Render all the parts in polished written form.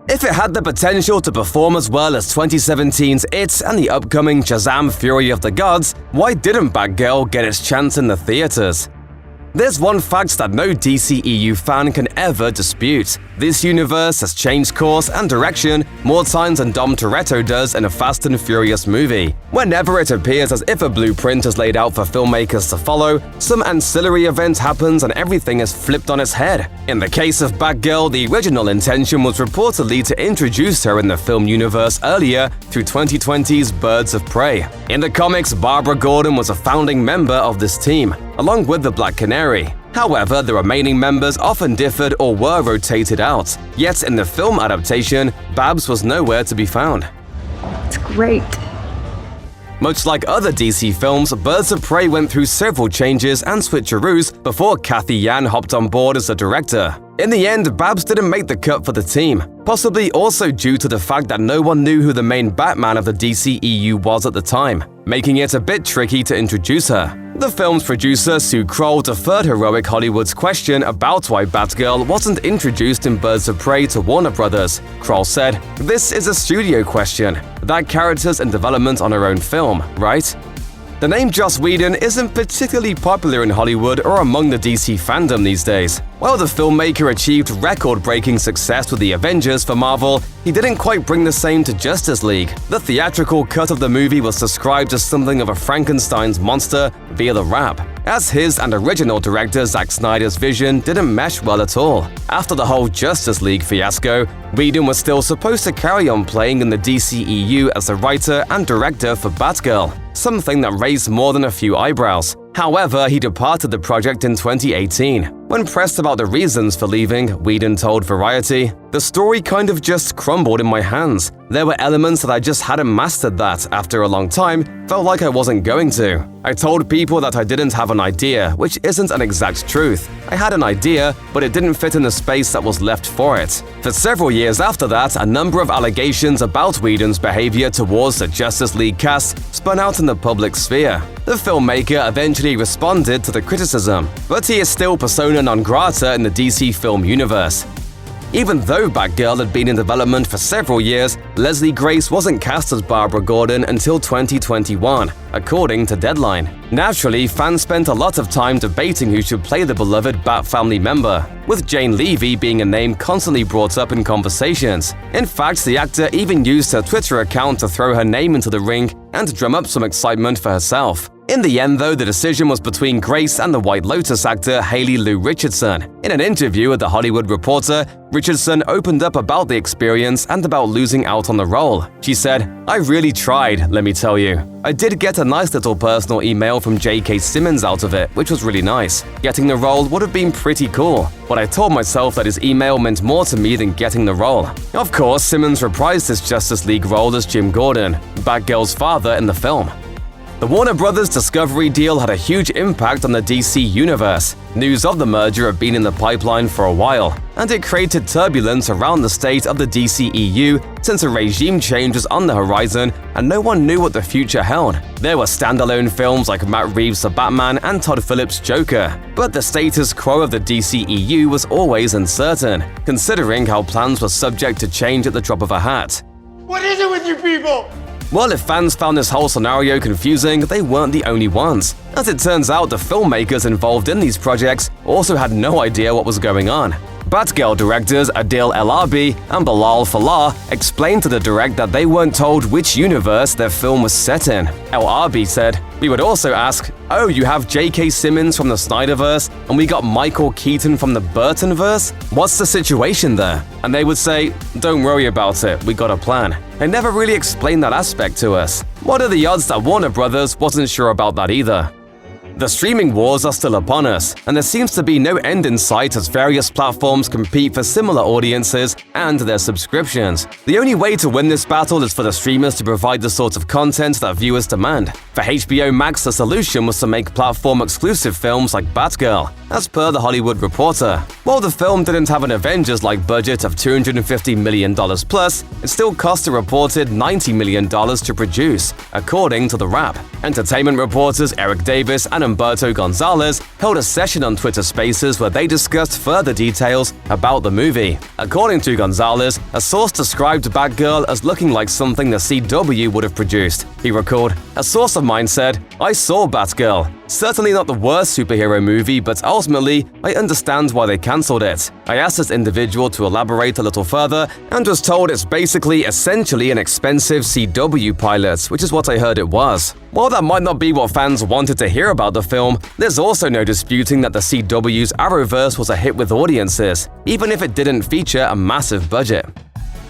If it had the potential to perform as well as 2017's It and the upcoming Shazam Fury of the Gods, why didn't Batgirl get its chance in the theaters? There's one fact that no DCEU fan can ever dispute. This universe has changed course and direction more times than Dom Toretto does in a Fast and Furious movie. Whenever it appears as if a blueprint is laid out for filmmakers to follow, some ancillary event happens and everything is flipped on its head. In the case of Batgirl, the original intention was reportedly to introduce her in the film universe earlier through 2020's Birds of Prey. In the comics, Barbara Gordon was a founding member of this team, along with the Black Canary. However, the remaining members often differed or were rotated out. Yet in the film adaptation, Babs was nowhere to be found. It's great. Much like other DC films, Birds of Prey went through several changes and switcheroos before Kathy Yan hopped on board as the director. In the end, Babs didn't make the cut for the team, possibly also due to the fact that no one knew who the main Batman of the DCEU was at the time, making it a bit tricky to introduce her. The film's producer, Sue Kroll, deferred heroic Hollywood's question about why Batgirl wasn't introduced in Birds of Prey to Warner Brothers. Kroll said, "This is a studio question. That character's in development on her own film, right?" The name Joss Whedon isn't particularly popular in Hollywood or among the DC fandom these days. While the filmmaker achieved record-breaking success with the Avengers for Marvel, he didn't quite bring the same to Justice League. The theatrical cut of the movie was described as something of a Frankenstein's monster via the rap, as his and original director Zack Snyder's vision didn't mesh well at all. After the whole Justice League fiasco, Whedon was still supposed to carry on playing in the DCEU as the writer and director for Batgirl, something that raised more than a few eyebrows. However, he departed the project in 2018. When pressed about the reasons for leaving, Whedon told Variety, "The story kind of just crumbled in my hands. There were elements that I just hadn't mastered that, after a long time, felt like I wasn't going to. I told people that I didn't have an idea, which isn't an exact truth. I had an idea, but it didn't fit in the space that was left for it." For several years after that, a number of allegations about Whedon's behavior towards the Justice League cast spun out in the public sphere. The filmmaker eventually responded to the criticism, but he is still persona non grata in the DC film universe. Even though Batgirl had been in development for several years, Leslie Grace wasn't cast as Barbara Gordon until 2021, according to Deadline. Naturally, fans spent a lot of time debating who should play the beloved Bat family member, with Jane Levy being a name constantly brought up in conversations. In fact, the actor even used her Twitter account to throw her name into the ring and drum up some excitement for herself. In the end, though, the decision was between Grace and the White Lotus actor Haley Lou Richardson. In an interview with The Hollywood Reporter, Richardson opened up about the experience and about losing out on the role. She said, "I really tried, let me tell you. I did get a nice little personal email from J.K. Simmons out of it, which was really nice. Getting the role would have been pretty cool, but I told myself that his email meant more to me than getting the role." Of course, Simmons reprised his Justice League role as Jim Gordon, Batgirl's father in the film. The Warner Brothers Discovery deal had a huge impact on the DC universe. News of the merger had been in the pipeline for a while, and it created turbulence around the state of the DCEU since a regime change was on the horizon and no one knew what the future held. There were standalone films like Matt Reeves' The Batman and Todd Phillips' Joker, but the status quo of the DCEU was always uncertain, considering how plans were subject to change at the drop of a hat. What is it with you people? Well, if fans found this whole scenario confusing, they weren't the only ones. As it turns out, the filmmakers involved in these projects also had no idea what was going on. Batgirl directors Adil El Arbi and Bilal Fallah explained to the direct that they weren't told which universe their film was set in. El Arbi said, "We would also ask, oh, you have J.K. Simmons from the Snyderverse, and we got Michael Keaton from the Burtonverse? What's the situation there?" And they would say, "Don't worry about it, we got a plan." They never really explained that aspect to us. What are the odds that Warner Brothers wasn't sure about that either? The streaming wars are still upon us, and there seems to be no end in sight as various platforms compete for similar audiences and their subscriptions. The only way to win this battle is for the streamers to provide the sort of content that viewers demand. For HBO Max, the solution was to make platform-exclusive films like Batgirl, as per The Hollywood Reporter. While the film didn't have an Avengers-like budget of $250 million plus, it still cost a reported $90 million to produce, according to The Wrap. Entertainment reporters Eric Davis and and Humberto Gonzalez held a session on Twitter Spaces where they discussed further details about the movie. According to Gonzalez, a source described Batgirl as looking like something the CW would have produced. He recalled, "A source of mine said, I saw Batgirl. Certainly not the worst superhero movie, but ultimately, I understand why they cancelled it. I asked this individual to elaborate a little further and was told it's basically essentially an expensive CW pilot, which is what I heard it was." While that might not be what fans wanted to hear about the film, there's also no disputing that the CW's Arrowverse was a hit with audiences, even if it didn't feature a massive budget.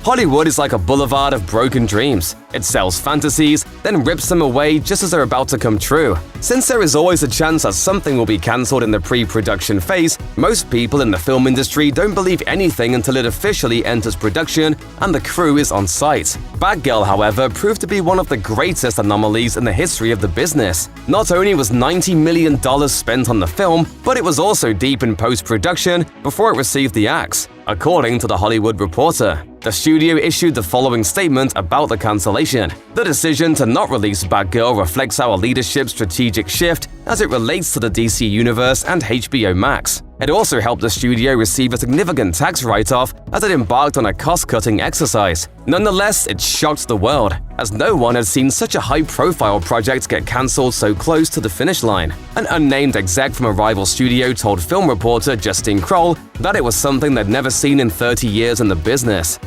Hollywood is like a boulevard of broken dreams. It sells fantasies, then rips them away just as they're about to come true. Since there is always a chance that something will be cancelled in the pre-production phase, most people in the film industry don't believe anything until it officially enters production and the crew is on site. Batgirl, however, proved to be one of the greatest anomalies in the history of the business. Not only was $90 million spent on the film, but it was also deep in post-production before it received the axe. According to The Hollywood Reporter, the studio issued the following statement about the cancellation. "The decision to not release Batgirl reflects our leadership's strategic shift as it relates to the DC Universe and HBO Max. It also helped the studio receive a significant tax write-off as it embarked on a cost-cutting exercise. Nonetheless, it shocked the world, as no one had seen such a high-profile project get cancelled so close to the finish line." An unnamed exec from a rival studio told film reporter Justine Kroll that it was something they'd never seen in 30 years in the business.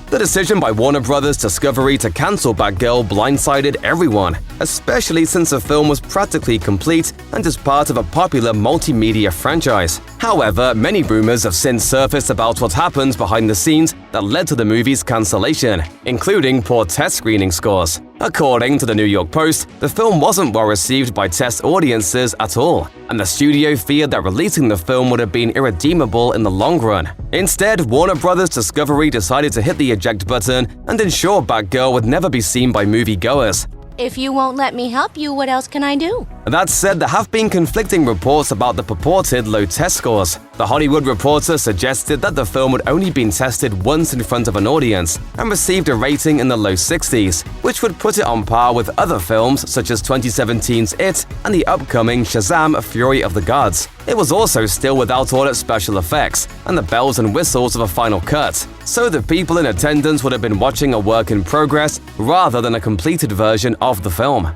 The decision by Warner Bros. Discovery to cancel Batgirl blindsided everyone, especially since the film was practically complete and is part of a popular multimedia franchise. However, many rumors have since surfaced about what happened behind the scenes that led to the movie's cancellation, including poor test screening scores. According to the New York Post, the film wasn't well received by test audiences at all, and the studio feared that releasing the film would have been irredeemable in the long run. Instead, Warner Bros. Discovery decided to hit the eject button and ensure Batgirl would never be seen by moviegoers. If you won't let me help you, what else can I do? That said, there have been conflicting reports about the purported low test scores. The Hollywood Reporter suggested that the film had only been tested once in front of an audience and received a rating in the low 60s, which would put it on par with other films such as 2017's It and the upcoming Shazam: Fury of the Gods. It was also still without all its special effects and the bells and whistles of a final cut, so the people in attendance would have been watching a work in progress rather than a completed version of the film.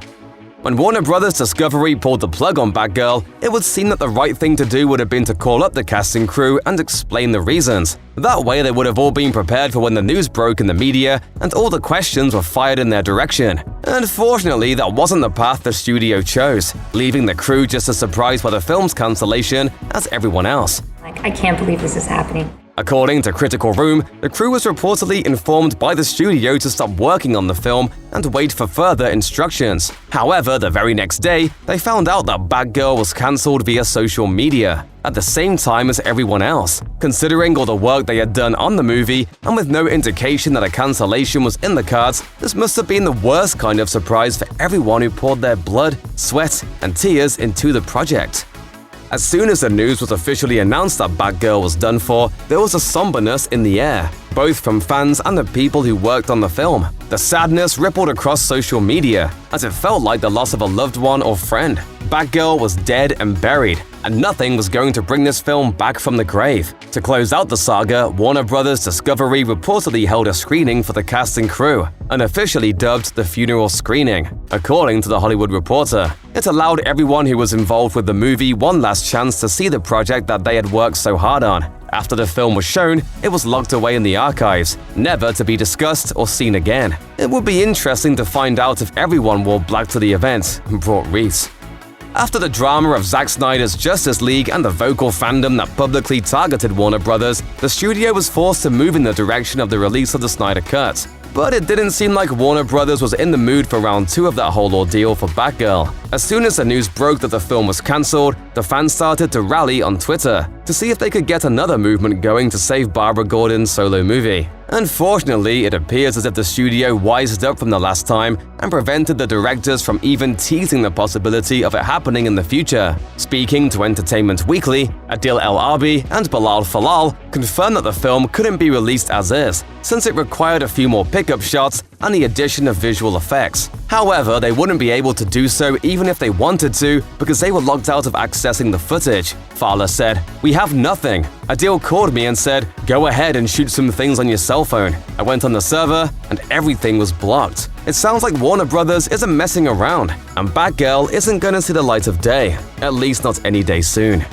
When Warner Bros. Discovery pulled the plug on Batgirl, it would seem that the right thing to do would have been to call up the casting crew and explain the reasons. That way, they would have all been prepared for when the news broke in the media and all the questions were fired in their direction. Unfortunately, that wasn't the path the studio chose, leaving the crew just as surprised by the film's cancellation as everyone else. I can't believe this is happening. According to Critical Room, the crew was reportedly informed by the studio to stop working on the film and wait for further instructions. However, the very next day, they found out that Batgirl was cancelled via social media, at the same time as everyone else. Considering all the work they had done on the movie, and with no indication that a cancellation was in the cards, this must have been the worst kind of surprise for everyone who poured their blood, sweat, and tears into the project. As soon as the news was officially announced that Batgirl was done for, there was a somberness in the air, both from fans and the people who worked on the film. The sadness rippled across social media, as it felt like the loss of a loved one or friend. Batgirl was dead and buried, and nothing was going to bring this film back from the grave. To close out the saga, Warner Bros. Discovery reportedly held a screening for the cast and crew, unofficially dubbed the funeral screening. According to The Hollywood Reporter, it allowed everyone who was involved with the movie one last chance to see the project that they had worked so hard on. After the film was shown, it was locked away in the archives, never to be discussed or seen again. It would be interesting to find out if everyone wore black to the event and brought wreaths. After the drama of Zack Snyder's Justice League and the vocal fandom that publicly targeted Warner Bros., the studio was forced to move in the direction of the release of the Snyder Cut. But it didn't seem like Warner Bros. Was in the mood for round 2 of that whole ordeal for Batgirl. As soon as the news broke that the film was cancelled, the fans started to rally on Twitter to see if they could get another movement going to save Barbara Gordon's solo movie. Unfortunately, it appears as if the studio wised up from the last time and prevented the directors from even teasing the possibility of it happening in the future. Speaking to Entertainment Weekly, Adil El-Arbi and Bilal Falal confirmed that the film couldn't be released as is, since it required a few more pickup shots and the addition of visual effects. However, they wouldn't be able to do so even if they wanted to because they were locked out of accessing the footage. Fowler said, "We have nothing. Adil called me and said, go ahead and shoot some things on your cell phone. I went on the server and everything was blocked. It sounds like Warner Brothers isn't messing around, and Batgirl isn't gonna see the light of day, at least not any day soon."